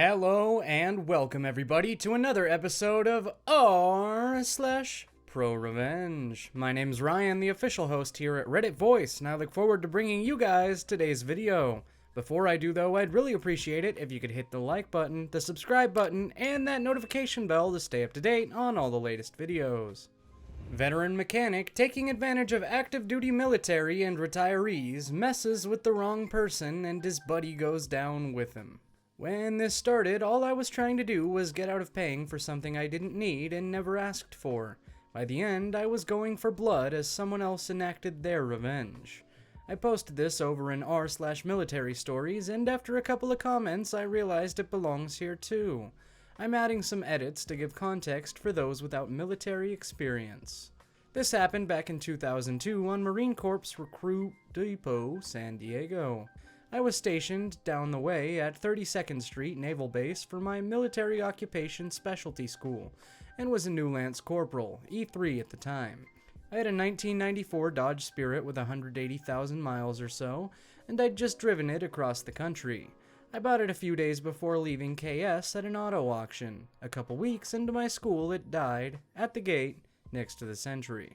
Hello and welcome everybody to another episode of r/ProRevenge. My name's Ryan, the official host here at Reddit Voice, and I look forward to bringing you guys today's video. Before I do though, I'd really appreciate it if you could hit the like button, the subscribe button, and that notification bell to stay up to date on all the latest videos. Veteran mechanic taking advantage of active duty military and retirees messes with the wrong person and his buddy goes down with him. When this started, all I was trying to do was get out of paying for something I didn't need and never asked for. By the end, I was going for blood as someone else enacted their revenge. I posted this over in r/military stories, and after a couple of comments, I realized it belongs here too. I'm adding some edits to give context for those without military experience. This happened back in 2002 on Marine Corps Recruit Depot, San Diego. I was stationed down the way at 32nd Street Naval Base for my military occupation specialty school, and was a new Lance Corporal, E3 at the time. I had a 1994 Dodge Spirit with 180,000 miles or so, and I'd just driven it across the country. I bought it a few days before leaving KS at an auto auction. A couple weeks into my school, it died, at the gate, next to the Sentry.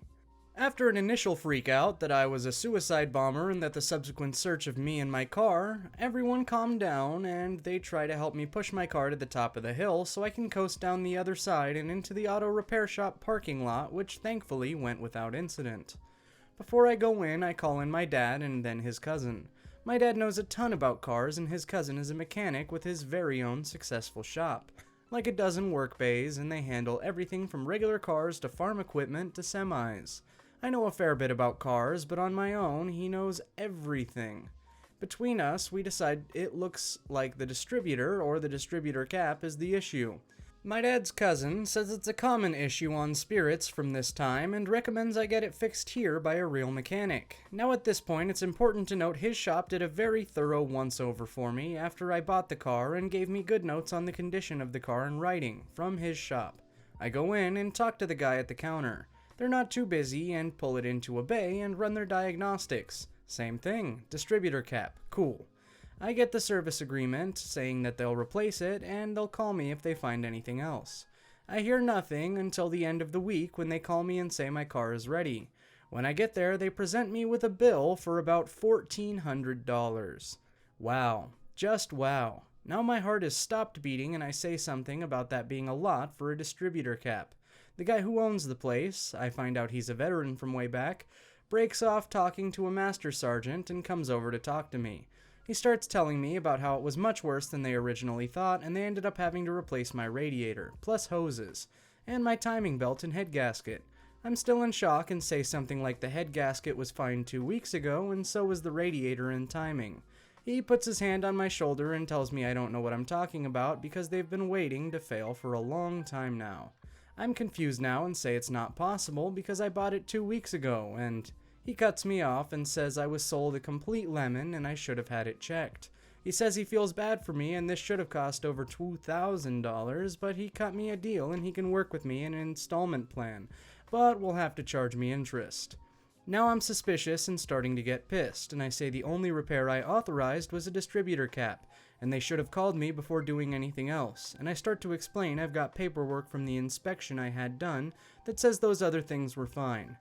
After an initial freak out that I was a suicide bomber and that the subsequent search of me and my car, everyone calmed down and they try to help me push my car to the top of the hill so I can coast down the other side and into the auto repair shop parking lot, which thankfully went without incident. Before I go in, I call in my dad and then his cousin. My dad knows a ton about cars and his cousin is a mechanic with his very own successful shop. Like a dozen work bays, and they handle everything from regular cars to farm equipment to semis. I know a fair bit about cars, but on my own, he knows everything. Between us, we decide it looks like the distributor or the distributor cap is the issue. My dad's cousin says it's a common issue on spirits from this time and recommends I get it fixed here by a real mechanic. Now at this point, it's important to note his shop did a very thorough once-over for me after I bought the car and gave me good notes on the condition of the car in writing from his shop. I go in and talk to the guy at the counter. They're not too busy and pull it into a bay and run their diagnostics. Same thing, distributor cap, cool. I get the service agreement saying that they'll replace it and they'll call me if they find anything else. I hear nothing until the end of the week when they call me and say my car is ready. When I get there, they present me with a bill for about $1,400. Wow, just wow. Now my heart has stopped beating and I say something about that being a lot for a distributor cap. The guy who owns the place, I find out he's a veteran from way back, breaks off talking to a master sergeant and comes over to talk to me. He starts telling me about how it was much worse than they originally thought and they ended up having to replace my radiator, plus hoses, and my timing belt and head gasket. I'm still in shock and say something like the head gasket was fine 2 weeks ago and so was the radiator and timing. He puts his hand on my shoulder and tells me I don't know what I'm talking about because they've been waiting to fail for a long time now. I'm confused now and say it's not possible because I bought it 2 weeks ago, and he cuts me off and says I was sold a complete lemon and I should have had it checked. He says he feels bad for me and this should have cost over $2,000, but he cut me a deal and he can work with me in an installment plan, but will have to charge me interest. Now I'm suspicious and starting to get pissed, and I say the only repair I authorized was a distributor cap, and they should have called me before doing anything else, and I start to explain I've got paperwork from the inspection I had done that says those other things were fine.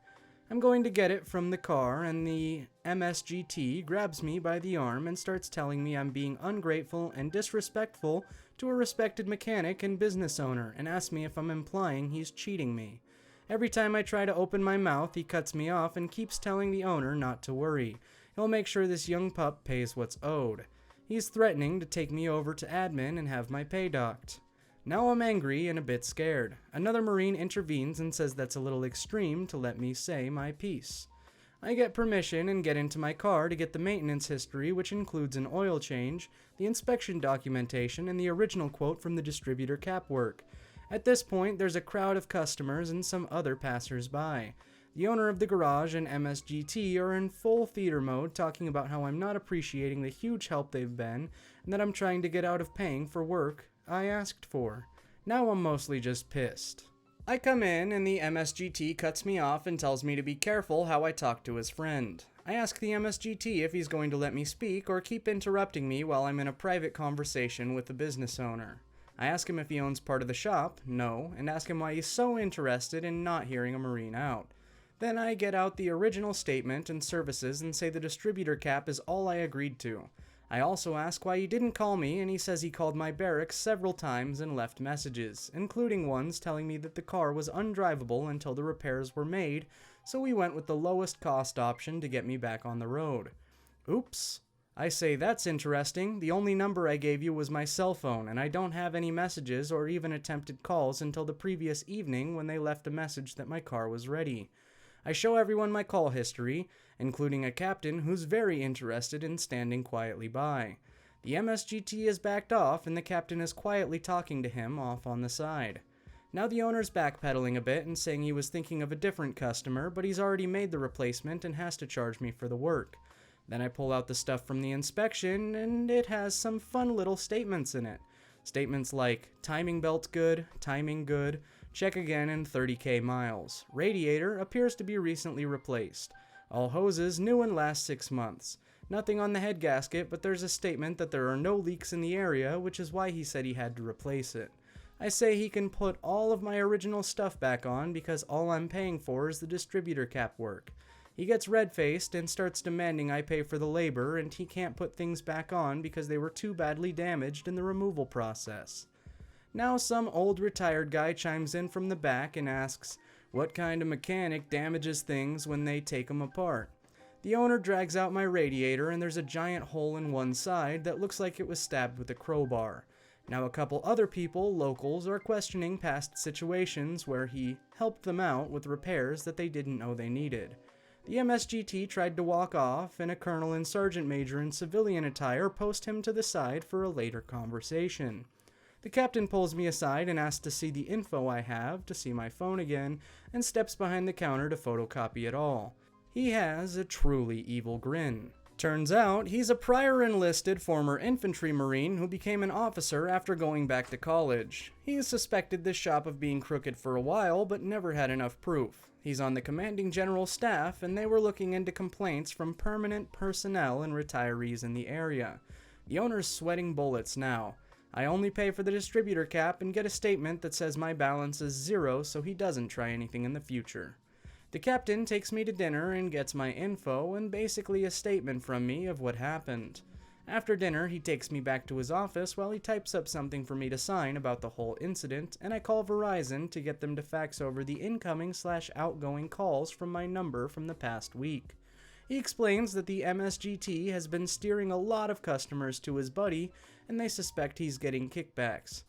I'm going to get it from the car, and the MSGT grabs me by the arm and starts telling me I'm being ungrateful and disrespectful to a respected mechanic and business owner, and asks me if I'm implying he's cheating me. Every time I try to open my mouth, he cuts me off and keeps telling the owner not to worry. He'll make sure this young pup pays what's owed. He's threatening to take me over to admin and have my pay docked. Now I'm angry and a bit scared. Another Marine intervenes and says that's a little extreme to let me say my piece. I get permission and get into my car to get the maintenance history, which includes an oil change, the inspection documentation, and the original quote from the distributor cap work. At this point, there's a crowd of customers and some other passers-by. The owner of the garage and MSGT are in full theater mode talking about how I'm not appreciating the huge help they've been and that I'm trying to get out of paying for work I asked for. Now I'm mostly just pissed. I come in and the MSGT cuts me off and tells me to be careful how I talk to his friend. I ask the MSGT if he's going to let me speak or keep interrupting me while I'm in a private conversation with the business owner. I ask him if he owns part of the shop, no, and ask him why he's so interested in not hearing a Marine out. Then I get out the original statement and services and say the distributor cap is all I agreed to. I also ask why he didn't call me, and he says he called my barracks several times and left messages, including ones telling me that the car was undrivable until the repairs were made, so we went with the lowest cost option to get me back on the road. Oops. I say, that's interesting. The only number I gave you was my cell phone, and I don't have any messages or even attempted calls until the previous evening when they left a message that my car was ready. I show everyone my call history, including a captain who's very interested in standing quietly by. The MSGT is backed off, and the captain is quietly talking to him off on the side. Now the owner's backpedaling a bit and saying he was thinking of a different customer, but he's already made the replacement and has to charge me for the work. Then I pull out the stuff from the inspection, and it has some fun little statements in it. Statements like, timing belt good, timing good, check again in 30k miles. Radiator appears to be recently replaced. All hoses new and last 6 months. Nothing on the head gasket, but there's a statement that there are no leaks in the area, which is why he said he had to replace it. I say he can put all of my original stuff back on because all I'm paying for is the distributor cap work. He gets red-faced and starts demanding I pay for the labor, and he can't put things back on because they were too badly damaged in the removal process. Now some old retired guy chimes in from the back and asks, what kind of mechanic damages things when they take them apart? The owner drags out my radiator and there's a giant hole in one side that looks like it was stabbed with a crowbar. Now a couple other people, locals, are questioning past situations where he helped them out with repairs that they didn't know they needed. The MSGT tried to walk off, and a colonel and sergeant major in civilian attire post him to the side for a later conversation. The captain pulls me aside and asks to see the info I have, to see my phone again, and steps behind the counter to photocopy it all. He has a truly evil grin. Turns out, he's a prior enlisted former infantry marine who became an officer after going back to college. He has suspected this shop of being crooked for a while, but never had enough proof. He's on the commanding general staff, and they were looking into complaints from permanent personnel and retirees in the area. The owner's sweating bullets now. I only pay for the distributor cap and get a statement that says my balance is 0, so he doesn't try anything in the future. The captain takes me to dinner and gets my info and basically a statement from me of what happened. After dinner, he takes me back to his office while he types up something for me to sign about the whole incident, and I call Verizon to get them to fax over the incoming/outgoing calls from my number from the past week. He explains that the MSGT has been steering a lot of customers to his buddy, and they suspect he's getting kickbacks.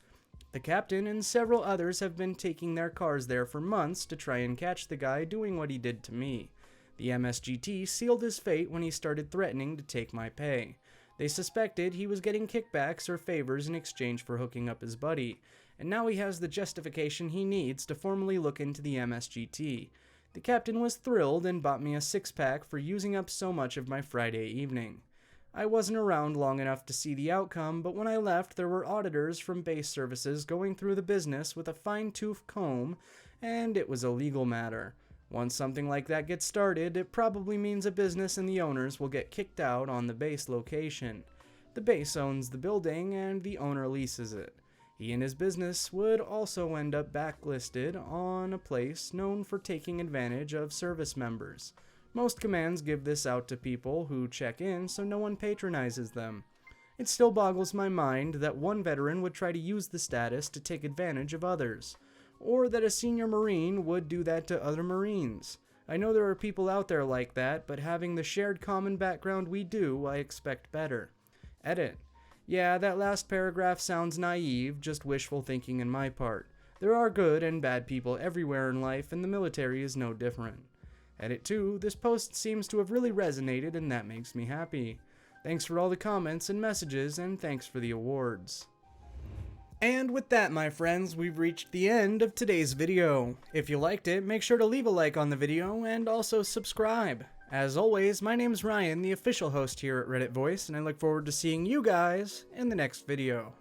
The captain and several others have been taking their cars there for months to try and catch the guy doing what he did to me. The MSGT sealed his fate when he started threatening to take my pay. They suspected he was getting kickbacks or favors in exchange for hooking up his buddy, and now he has the justification he needs to formally look into the MSGT. The captain was thrilled and bought me a 6-pack for using up so much of my Friday evening. I wasn't around long enough to see the outcome, but when I left, there were auditors from base services going through the business with a fine-tooth comb, and it was a legal matter. Once something like that gets started, it probably means a business and the owners will get kicked out on the base location. The base owns the building, and the owner leases it. He and his business would also end up backlisted on a place known for taking advantage of service members. Most commands give this out to people who check in so no one patronizes them. It still boggles my mind that one veteran would try to use the status to take advantage of others, or that a senior Marine would do that to other Marines. I know there are people out there like that, but having the shared common background we do, I expect better. Edit. Yeah, that last paragraph sounds naive, just wishful thinking on my part. There are good and bad people everywhere in life, and the military is no different. Edit 2, this post seems to have really resonated, and that makes me happy. Thanks for all the comments and messages, and thanks for the awards. And with that, my friends, we've reached the end of today's video. If you liked it, make sure to leave a like on the video and also subscribe. As always, my name's Ryan, the official host here at Reddit Voice, and I look forward to seeing you guys in the next video.